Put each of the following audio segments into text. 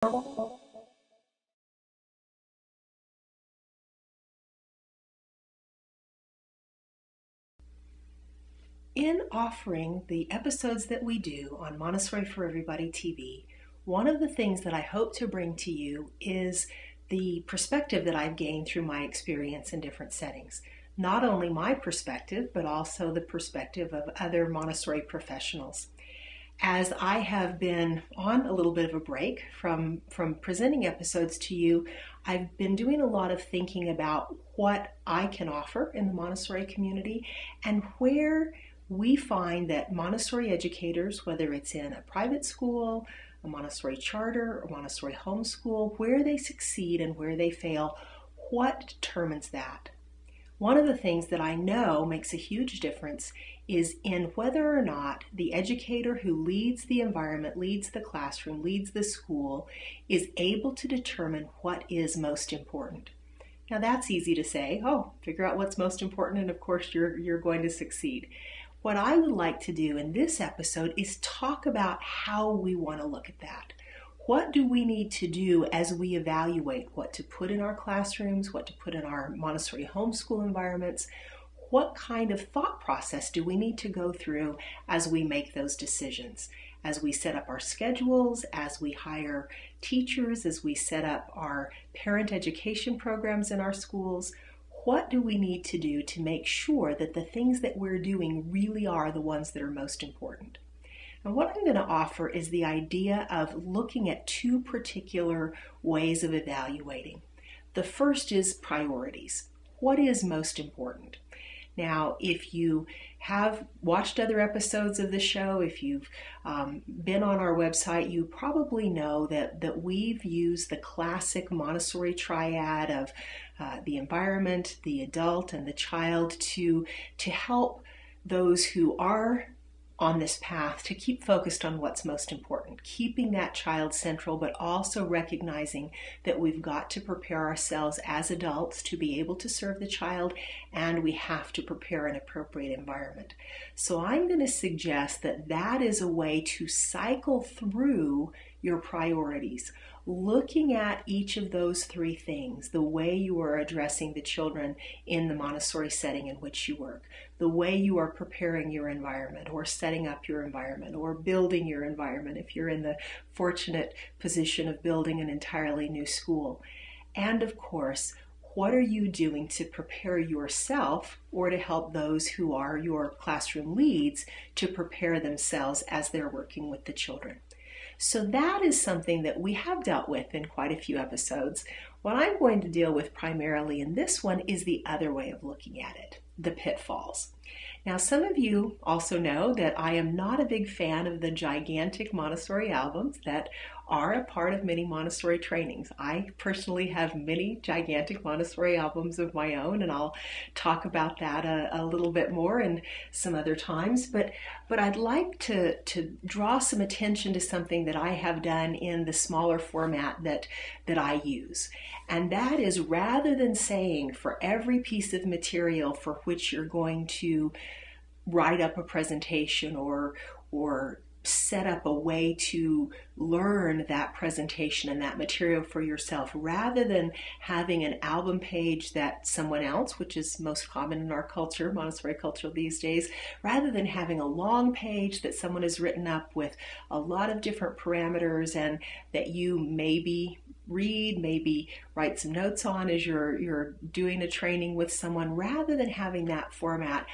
In offering the episodes that we do on Montessori for Everybody TV, one of the things that I hope to bring to you is the perspective that I've gained through my experience in different settings. Not only my perspective, but also the perspective of other Montessori professionals. As I have been on a little bit of a break from presenting episodes to you, I've been doing a lot of thinking about what I can offer in the Montessori community and where we find that Montessori educators, whether it's in a private school, a Montessori charter, or Montessori homeschool, where they succeed and where they fail, what determines that? One of the things that I know makes a huge difference is in whether or not the educator who leads the environment, leads the classroom, leads the school, is able to determine what is most important. Now that's easy to say, figure out what's most important and of course you're going to succeed. What I would like to do in this episode is talk about how we want to look at that. What do we need to do as we evaluate what to put in our classrooms, what to put in our Montessori homeschool environments? What kind of thought process do we need to go through as we make those decisions? As we set up our schedules, as we hire teachers, as we set up our parent education programs in our schools, what do we need to do to make sure that the things that we're doing really are the ones that are most important? And what I'm going to offer is the idea of looking at two particular ways of evaluating. The first is priorities. What is most important? Now, if you have watched other episodes of the show, if you've been on our website, you probably know that we've used the classic Montessori triad of the environment, the adult, and the child to help those who are on this path to keep focused on what's most important, keeping that child central, but also recognizing that we've got to prepare ourselves as adults to be able to serve the child, and we have to prepare an appropriate environment. So I'm going to suggest that that is a way to cycle through your priorities, looking at each of those three things, the way you are addressing the children in the Montessori setting in which you work, the way you are preparing your environment or setting up your environment or building your environment if you're in the fortunate position of building an entirely new school. And of course, what are you doing to prepare yourself or to help those who are your classroom leads to prepare themselves as they're working with the children? So that is something that we have dealt with in quite a few episodes. What I'm going to deal with primarily in this one is the other way of looking at it, the pitfalls. Now, some of you also know that I am not a big fan of the gigantic Montessori albums that are a part of many Montessori trainings. I personally have many gigantic Montessori albums of my own, and I'll talk about that a little bit more in some other times. But I'd like to draw some attention to something that I have done in the smaller format that I use. And that is, rather than saying for every piece of material for which you're going to write up a presentation or set up a way to learn that presentation and that material for yourself, rather than having an album page that someone else, which is most common in our culture, Montessori culture these days, rather than having a long page that someone has written up with a lot of different parameters and that you maybe read, maybe write some notes on as you're doing a training with someone, rather than having that format,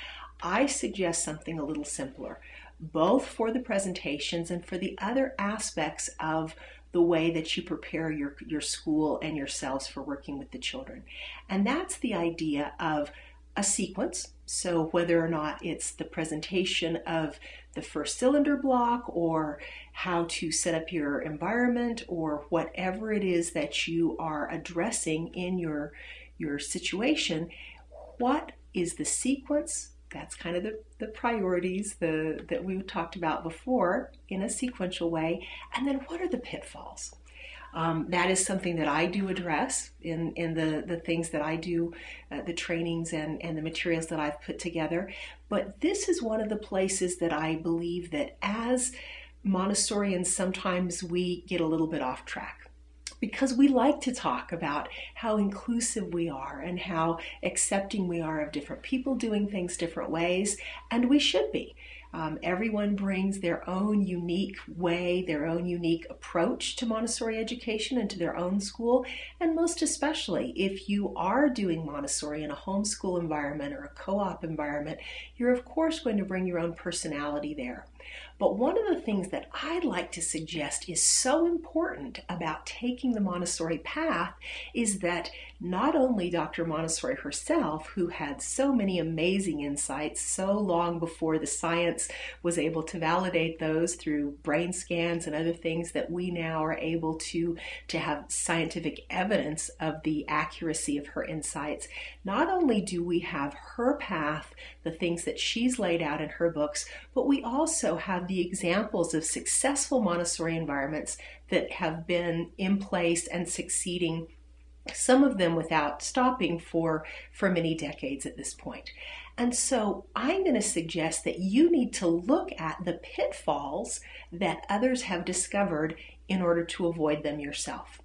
I suggest something a little simpler, both for the presentations and for the other aspects of the way that you prepare your school and yourselves for working with the children. And that's the idea of a sequence. So whether or not it's the presentation of the first cylinder block or how to set up your environment or whatever it is that you are addressing in your situation, what is the sequence? That's kind of the priorities that we talked about before in a sequential way. And then what are the pitfalls? That is something that I do address in the things that I do, the trainings and the materials that I've put together. But this is one of the places that I believe that as Montessorians, sometimes we get a little bit off track. because we like to talk about how inclusive we are and how accepting we are of different people doing things different ways, and we should be. Everyone brings their own unique way, their own unique approach to Montessori education and to their own school. And most especially, if you are doing Montessori in a homeschool environment or a co-op environment, you're of course going to bring your own personality there. But one of the things that I'd like to suggest is so important about taking the Montessori path is that not only Dr. Montessori herself, who had so many amazing insights so long before the science was able to validate those through brain scans and other things that we now are able to have scientific evidence of the accuracy of her insights, not only do we have her path, the things that she's laid out in her books, but we also have the examples of successful Montessori environments that have been in place and succeeding, some of them without stopping for many decades at this point. And so I'm going to suggest that you need to look at the pitfalls that others have discovered in order to avoid them yourself.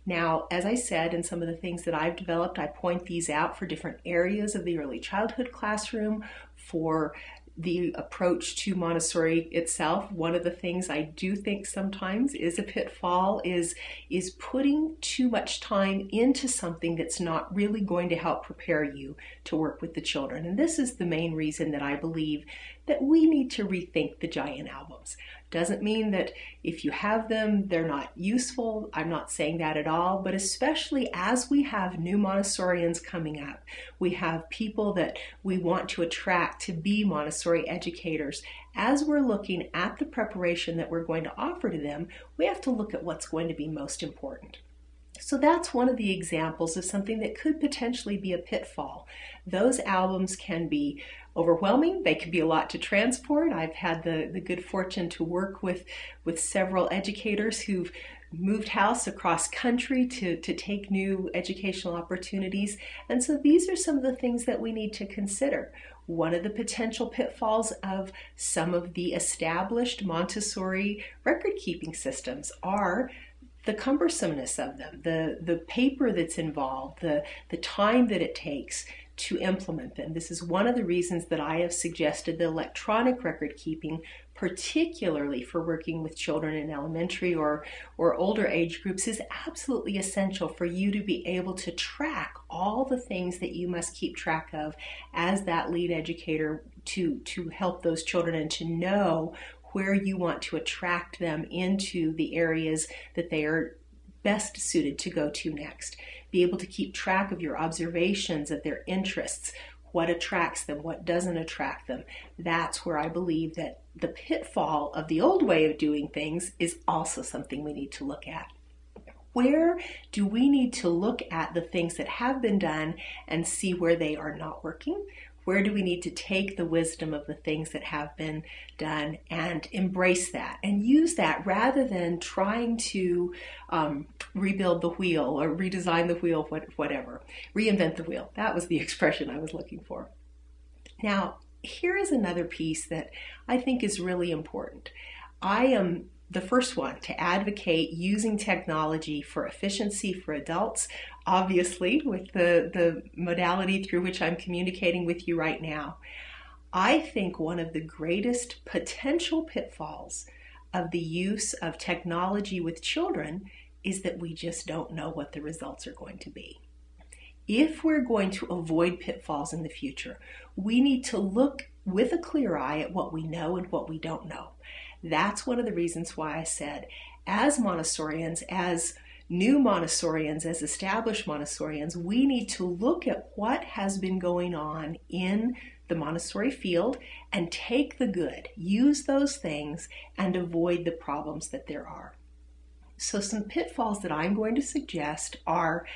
Now, as I said, in some of the things that I've developed, I point these out for different areas of the early childhood classroom, for the approach to Montessori itself. One of the things I do think sometimes is a pitfall is putting too much time into something that's not really going to help prepare you to work with the children. And this is the main reason that I believe that we need to rethink the giant albums. Doesn't mean that if you have them, they're not useful. I'm not saying that at all, but especially as we have new Montessorians coming up, we have people that we want to attract to be Montessori educators. As we're looking at the preparation that we're going to offer to them, we have to look at what's going to be most important. So that's one of the examples of something that could potentially be a pitfall. Those albums can be overwhelming. They can be a lot to transport. I've had the good fortune to work with several educators who've moved house across country to take new educational opportunities. And so these are some of the things that we need to consider. One of the potential pitfalls of some of the established Montessori record-keeping systems are the cumbersomeness of them, the paper that's involved, the time that it takes to implement them. This is one of the reasons that I have suggested the electronic record keeping, particularly for working with children in elementary or older age groups, is absolutely essential for you to be able to track all the things that you must keep track of as that lead educator to help those children and to know where you want to attract them into the areas that they are best suited to go to next. Be able to keep track of your observations of their interests, what attracts them, what doesn't attract them. That's where I believe that the pitfall of the old way of doing things is also something we need to look at. Where do we need to look at the things that have been done and see where they are not working? Where do we need to take the wisdom of the things that have been done and embrace that and use that rather than trying to rebuild the wheel or redesign the wheel, whatever. Reinvent the wheel. That was the expression I was looking for. Now, here is another piece that I think is really important. I am the first one to advocate using technology for efficiency for adults, obviously with the modality through which I'm communicating with you right now. I think one of the greatest potential pitfalls of the use of technology with children is that we just don't know what the results are going to be. If we're going to avoid pitfalls in the future, we need to look with a clear eye at what we know and what we don't know. That's one of the reasons why I said, as Montessorians, as new Montessorians, as established Montessorians, we need to look at what has been going on in the Montessori field and take the good, use those things, and avoid the problems that there are. So some pitfalls that I'm going to suggest are,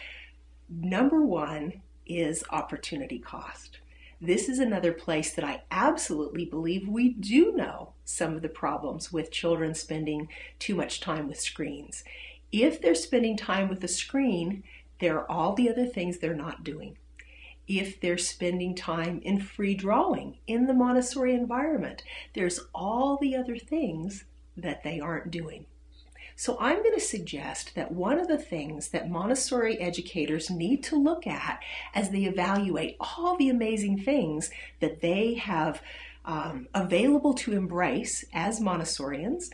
number one is opportunity cost. This is another place that I absolutely believe we do know some of the problems with children spending too much time with screens. If they're spending time with a screen, there are all the other things they're not doing. If they're spending time in free drawing in the Montessori environment, there's all the other things that they aren't doing. So I'm going to suggest that one of the things that Montessori educators need to look at as they evaluate all the amazing things that they have available to embrace as Montessorians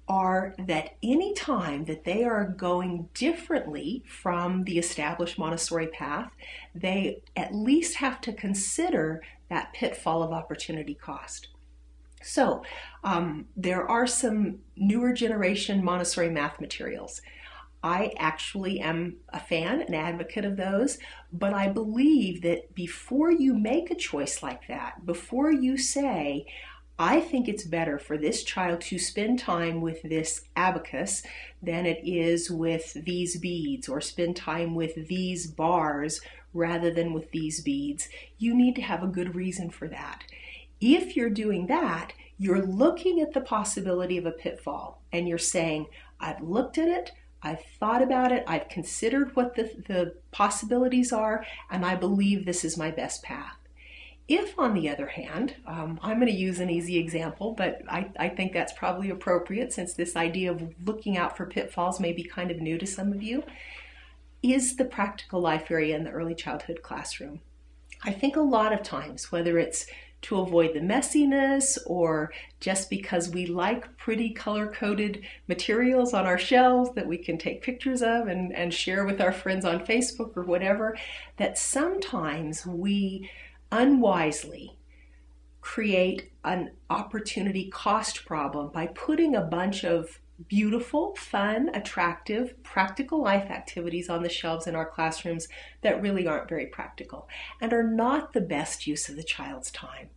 are that any time that they are going differently from the established Montessori path, they at least have to consider that pitfall of opportunity cost. So there are some newer generation Montessori math materials. I actually am a fan, an advocate of those, but I believe that before you make a choice like that, before you say, I think it's better for this child to spend time with this abacus than it is with these beads, or spend time with these bars rather than with these beads, you need to have a good reason for that. If you're doing that, you're looking at the possibility of a pitfall and you're saying, I've looked at it, I've thought about it, I've considered what the possibilities are, and I believe this is my best path. If, on the other hand, I'm going to use an easy example, but I think that's probably appropriate since this idea of looking out for pitfalls may be kind of new to some of you, is the practical life area in the early childhood classroom. I think a lot of times, whether it's to avoid the messiness or just because we like pretty color-coded materials on our shelves that we can take pictures of and share with our friends on Facebook or whatever, that sometimes we unwisely create an opportunity cost problem by putting a bunch of beautiful, fun, attractive, practical life activities on the shelves in our classrooms that really aren't very practical and are not the best use of the child's time.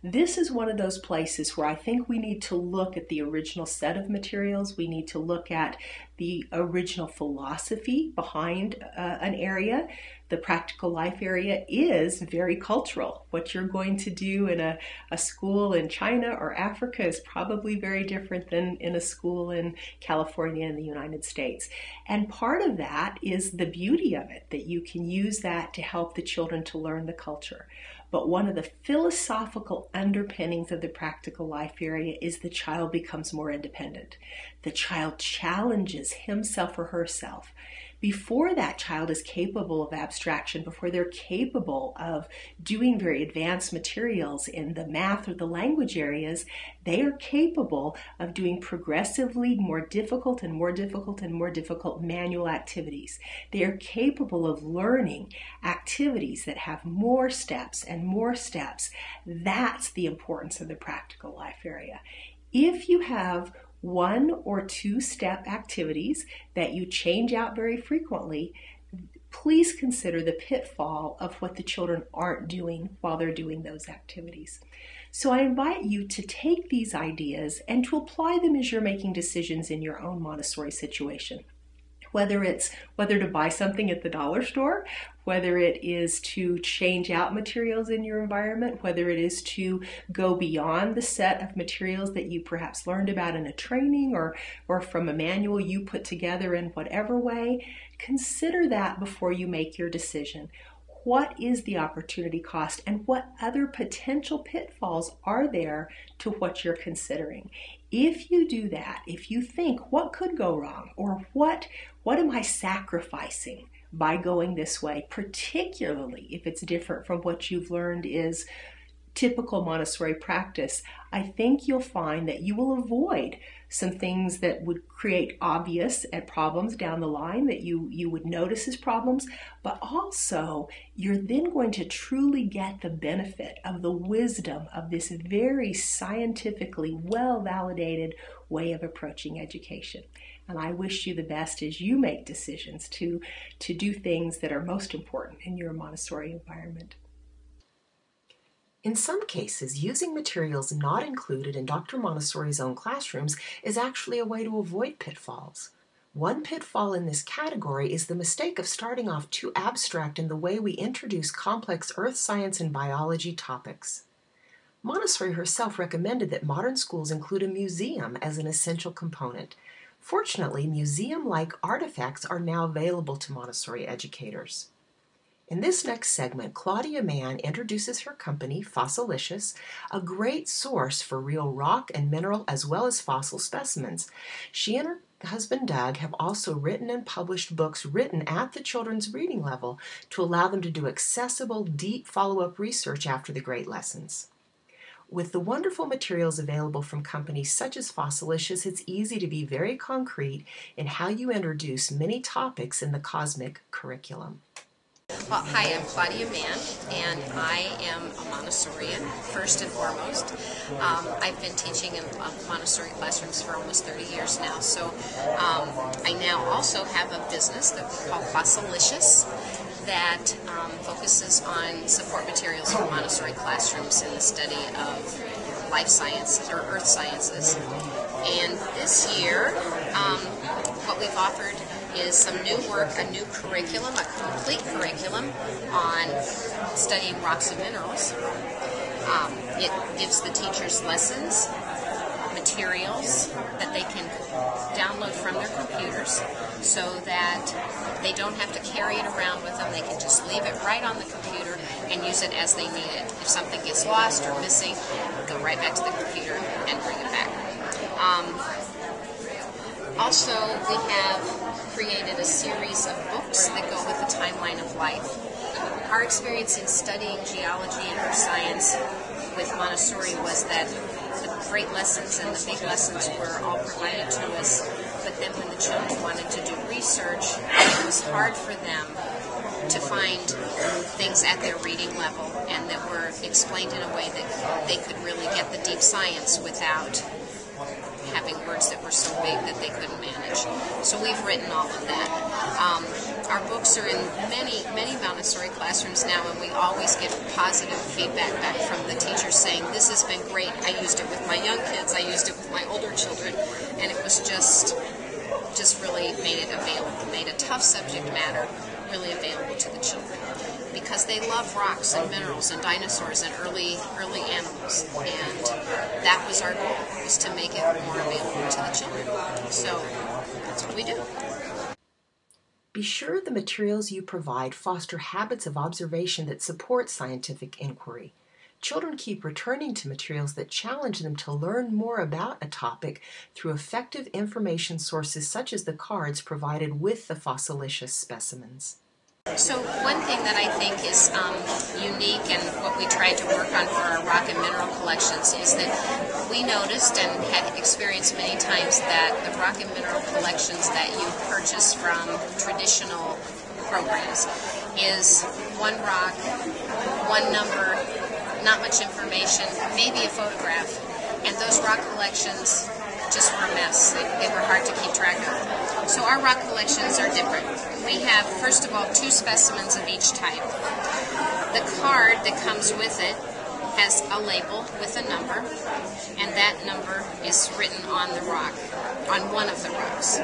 This is one of those places where I think we need to look at the original set of materials. We need to look at the original philosophy behind an area. The practical life area is very cultural. What you're going to do in a school in China or Africa is probably very different than in a school in California in the United States. And part of that is the beauty of it, that you can use that to help the children to learn the culture. But one of the philosophical underpinnings of the practical life area is the child becomes more independent. The child challenges himself or herself. Before that child is capable of abstraction, before they're capable of doing very advanced materials in the math or the language areas, they are capable of doing progressively more difficult and more difficult and more difficult manual activities. They are capable of learning activities that have more steps and more steps. That's the importance of the practical life area. If you have one or two step activities that you change out very frequently, please consider the pitfall of what the children aren't doing while they're doing those activities. So I invite you to take these ideas and to apply them as you're making decisions in your own Montessori situation. Whether it's whether to buy something at the dollar store, whether it is to change out materials in your environment, whether it is to go beyond the set of materials that you perhaps learned about in a training or from a manual you put together in whatever way, consider that before you make your decision. What is the opportunity cost and what other potential pitfalls are there to what you're considering? If you do that, if you think what could go wrong or what am I sacrificing by going this way, particularly if it's different from what you've learned is typical Montessori practice, I think you'll find that you will avoid some things that would create obvious problems down the line that you would notice as problems, but also you're then going to truly get the benefit of the wisdom of this very scientifically well-validated way of approaching education. And I wish you the best as you make decisions to do things that are most important in your Montessori environment. In some cases, using materials not included in Dr. Montessori's own classrooms is actually a way to avoid pitfalls. One pitfall in this category is the mistake of starting off too abstract in the way we introduce complex earth science and biology topics. Montessori herself recommended that modern schools include a museum as an essential component. Fortunately, museum-like artifacts are now available to Montessori educators. In this next segment, Claudia Mann introduces her company, Fossilicious, a great source for real rock and mineral as well as fossil specimens. She and her husband Doug have also written and published books written at the children's reading level to allow them to do accessible, deep follow-up research after the great lessons. With the wonderful materials available from companies such as Fossilicious, it's easy to be very concrete in how you introduce many topics in the cosmic curriculum. Well, hi, I'm Claudia Mann, and I am a Montessorian, first and foremost. I've been teaching in Montessori classrooms for almost 30 years now, so I now also have a business that we call Fossilicious that focuses on support materials for Montessori classrooms in the study of life sciences or earth sciences. And this year, what we've offered is some new work, a new curriculum, a complete curriculum on studying rocks and minerals. It gives the teachers lessons, materials that they can download from their computers so that they don't have to carry it around with them. They can just leave it right on the computer and use it as they need it. If something gets lost or missing, go right back to the computer and bring it back. Also, we have created a series of books that go with the timeline of life. Our experience in studying geology and earth science with Montessori was that the great lessons and the big lessons were all provided to us, but then when the children wanted to do research, it was hard for them to find things at their reading level and that were explained in a way that they could really get the deep science without having words that were so big that they couldn't manage. So we've written all of that. Our books are in many Montessori classrooms now, and we always get positive feedback back from the teachers saying, this has been great. I used it with my young kids, I used it with my older children, and it was just really made it available, made a tough subject matter really available to the children. Because they love rocks and minerals and dinosaurs and early animals, and that was our goal, was to make it more available to the children. So that's what we do. Be sure the materials you provide foster habits of observation that support scientific inquiry. Children keep returning to materials that challenge them to learn more about a topic through effective information sources such as the cards provided with the Fossilicious specimens. So one thing that I think is unique and what we tried to work on for our rock and mineral collections is that we noticed and had experienced many times that the rock and mineral collections that you purchase from traditional programs is one rock, one number, not much information, maybe a photograph, and those rock collections just were a mess. They were hard to keep track of. So our rock collections are different. We have, first of all, 2 specimens of each type. The card that comes with it has a label with a number, and that number is written on the rock, on one of the rocks.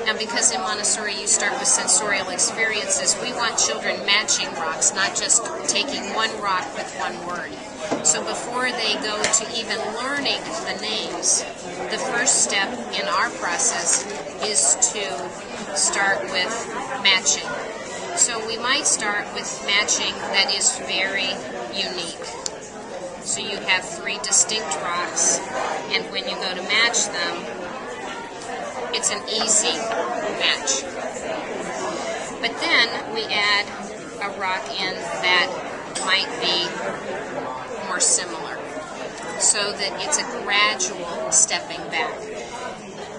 Now, because in Montessori you start with sensorial experiences, we want children matching rocks, not just taking one rock with one word. So before they go to even learning the names, the first step in our process is to start with matching. So we might start with matching that is very unique. So you have 3 distinct rocks, and when you go to match them, it's an easy match. But then we add a rock in that might be more similar, so that it's a gradual stepping back.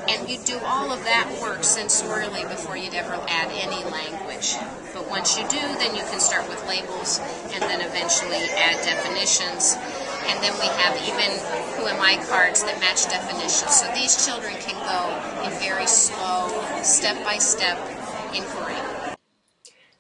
And you do all of that work sensorially before you'd ever add any language. But once you do, then you can start with labels and then eventually add definitions. And then we have even Who Am I cards that match definitions. So these children can go in very slow, step-by-step inquiry.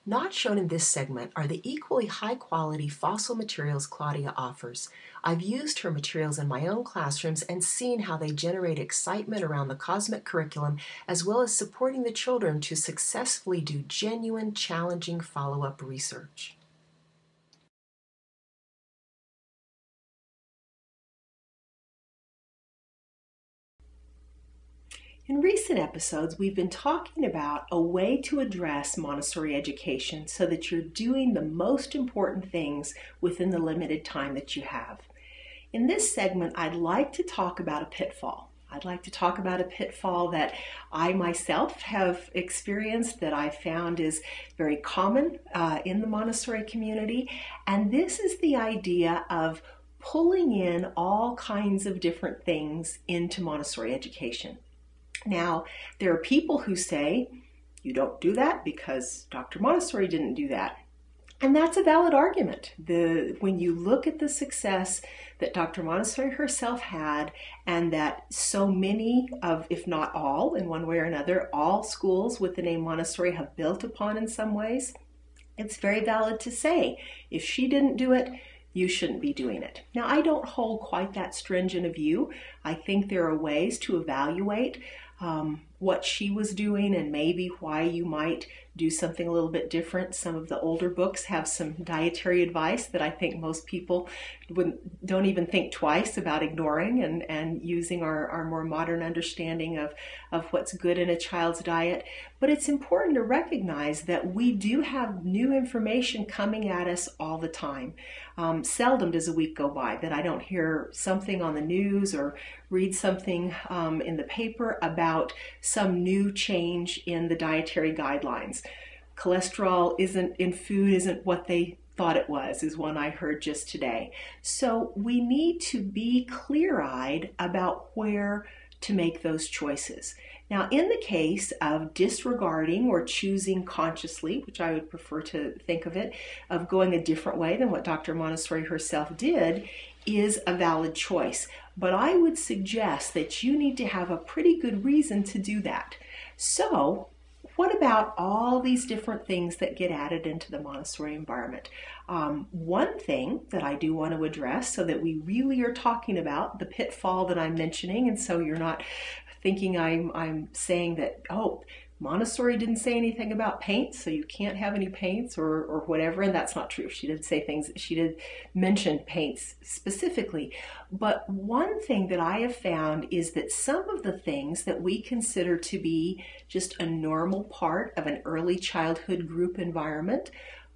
Not shown in this segment are the equally high-quality fossil materials Claudia offers. I've used her materials in my own classrooms and seen how they generate excitement around the cosmic curriculum, as well as supporting the children to successfully do genuine, challenging follow-up research. In recent episodes, we've been talking about a way to address Montessori education so that you're doing the most important things within the limited time that you have. In this segment, I'd like to talk about a pitfall. I'd like to talk about a pitfall that I myself have experienced that I found is very common in the Montessori community. And this is the idea of pulling in all kinds of different things into Montessori education. Now, there are people who say, you don't do that because Dr. Montessori didn't do that. And that's a valid argument. When you look at the success that Dr. Montessori herself had, and that so many of, if not all, in one way or another, all schools with the name Montessori have built upon in some ways, it's very valid to say, if she didn't do it, you shouldn't be doing it. Now, I don't hold quite that stringent a view. I think there are ways to evaluate what she was doing and maybe why you might do something a little bit different. Some of the older books have some dietary advice that I think most people don't even think twice about ignoring and using our more modern understanding of what's good in a child's diet. But it's important to recognize that we do have new information coming at us all the time. Seldom does a week go by that I don't hear something on the news or read something in the paper about some new change in the dietary guidelines. Cholesterol in food isn't what they thought it was, is one I heard just today. So we need to be clear-eyed about where to make those choices. Now, in the case of disregarding or choosing consciously, which I would prefer to think of it, of going a different way than what Dr. Montessori herself did, is a valid choice. But I would suggest that you need to have a pretty good reason to do that. So, what about all these different things that get added into the Montessori environment? One thing that I do want to address so that we really are talking about the pitfall that I'm mentioning, and so you're not thinking I'm saying that, oh, Montessori didn't say anything about paints, so you can't have any paints or whatever, and that's not true. She did say things, she did mention paints specifically. But one thing that I have found is that some of the things that we consider to be just a normal part of an early childhood group environment,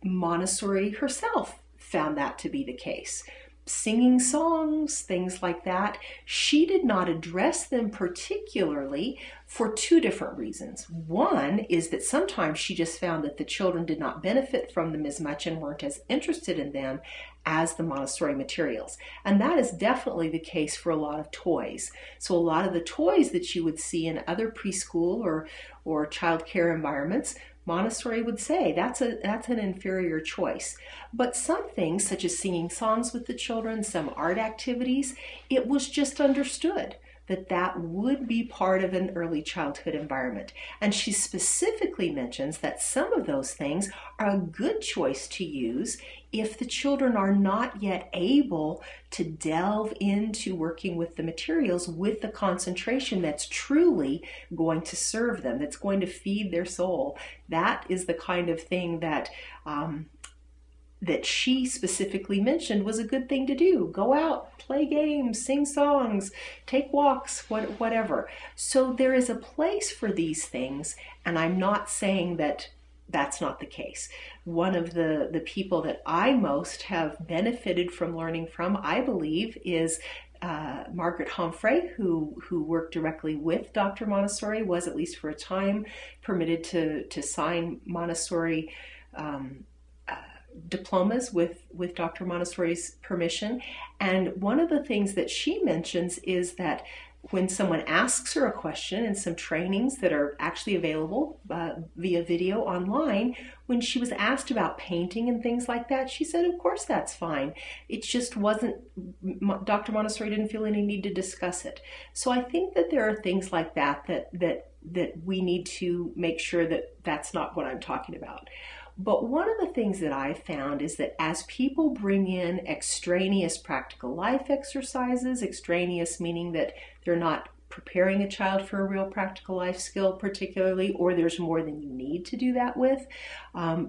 Montessori herself found that to be the case. Singing songs, things like that. She did not address them particularly for two different reasons. One is that sometimes she just found that the children did not benefit from them as much and weren't as interested in them as the Montessori materials. And that is definitely the case for a lot of toys. So a lot of the toys that you would see in other preschool or child care environments, Montessori would say that's an inferior choice. But some things, such as singing songs with the children, some art activities, it was just understood that that would be part of an early childhood environment. And she specifically mentions that some of those things are a good choice to use if the children are not yet able to delve into working with the materials with the concentration that's truly going to serve them, that's going to feed their soul. That is the kind of thing that she specifically mentioned was a good thing to do. Go out, play games, sing songs, take walks, whatever. So there is a place for these things, and I'm not saying that that's not the case. One of the people that I most have benefited from learning from, I believe, is Margaret Humphrey, who worked directly with Dr. Montessori, was at least for a time permitted to sign Montessori diplomas with Dr. Montessori's permission. And one of the things that she mentions is that when someone asks her a question in some trainings that are actually available via video online, when she was asked about painting and things like that, she said, of course that's fine. It just wasn't, Dr. Montessori didn't feel any need to discuss it. So I think that there are things like that we need to make sure that that's not what I'm talking about. But one of the things that I've found is that as people bring in extraneous practical life exercises, extraneous meaning that they're not preparing a child for a real practical life skill particularly, or there's more than you need to do that with,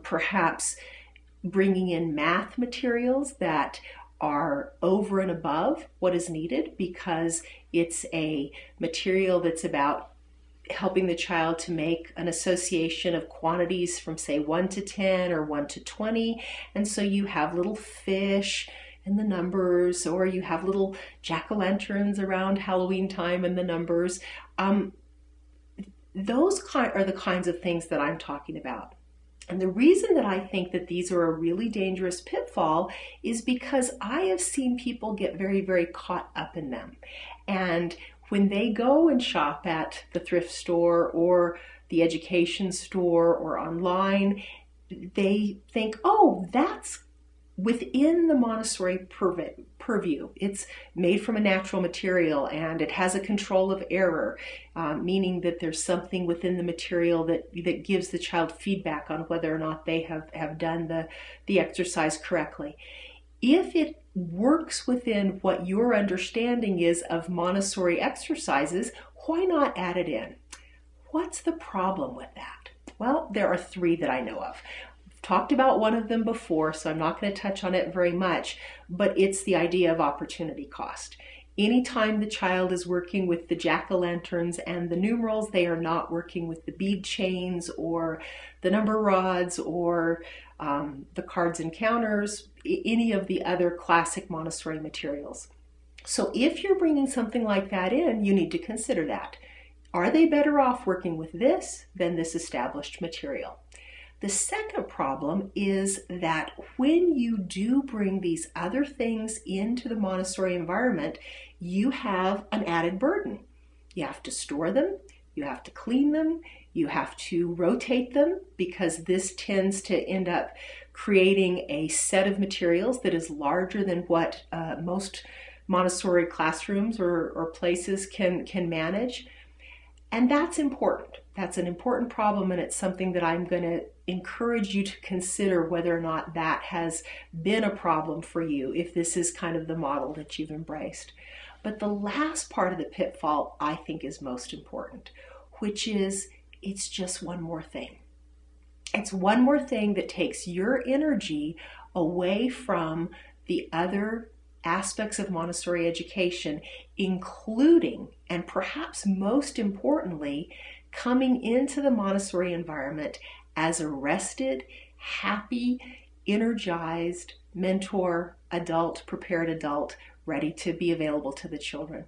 perhaps bringing in math materials that are over and above what is needed because it's a material that's about helping the child to make an association of quantities from say 1 to 10 or 1 to 20. And so you have little fish and the numbers, or you have little jack-o'-lanterns around Halloween time and the numbers. Those are the kinds of things that I'm talking about. And the reason that I think that these are a really dangerous pitfall is because I have seen people get very, very caught up in them. And when they go and shop at the thrift store or the education store or online, they think, oh, that's within the Montessori purview. It's made from a natural material and it has a control of error, meaning that there's something within the material that gives the child feedback on whether or not they have done the exercise correctly. If it works within what your understanding is of Montessori exercises, why not add it in? What's the problem with that? Well, there are 3 that I know of. Talked about one of them before, so I'm not going to touch on it very much, but it's the idea of opportunity cost. Anytime the child is working with the jack-o'-lanterns and the numerals, they are not working with the bead chains or the number rods or the cards and counters, any of the other classic Montessori materials. So if you're bringing something like that in, you need to consider that. Are they better off working with this than this established material? The second problem is that when you do bring these other things into the Montessori environment, you have an added burden. You have to store them, you have to clean them, you have to rotate them, because this tends to end up creating a set of materials that is larger than what most Montessori classrooms or places can manage. And that's important. That's an important problem, and it's something that I'm going to encourage you to consider whether or not that has been a problem for you, if this is kind of the model that you've embraced. But the last part of the pitfall I think is most important, which is it's just one more thing. It's one more thing that takes your energy away from the other aspects of Montessori education, including, and perhaps most importantly, coming into the Montessori environment as a rested, happy, energized mentor, adult, prepared adult, ready to be available to the children.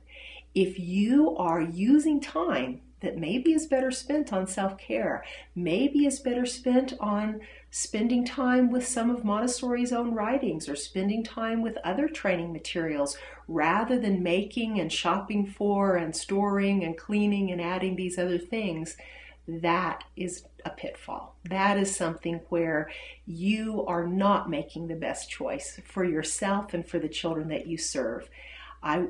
If you are using time that maybe is better spent on self-care, maybe is better spent on spending time with some of Montessori's own writings or spending time with other training materials, rather than making and shopping for and storing and cleaning and adding these other things, that is a pitfall. That is something where you are not making the best choice for yourself and for the children that you serve. I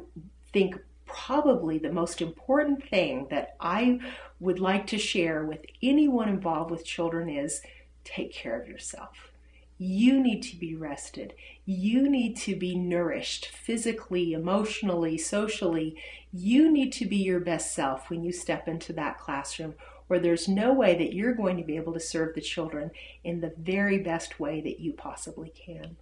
think probably the most important thing that I would like to share with anyone involved with children is take care of yourself. You need to be rested. You need to be nourished physically, emotionally, socially. You need to be your best self when you step into that classroom, where there's no way that you're going to be able to serve the children in the very best way that you possibly can.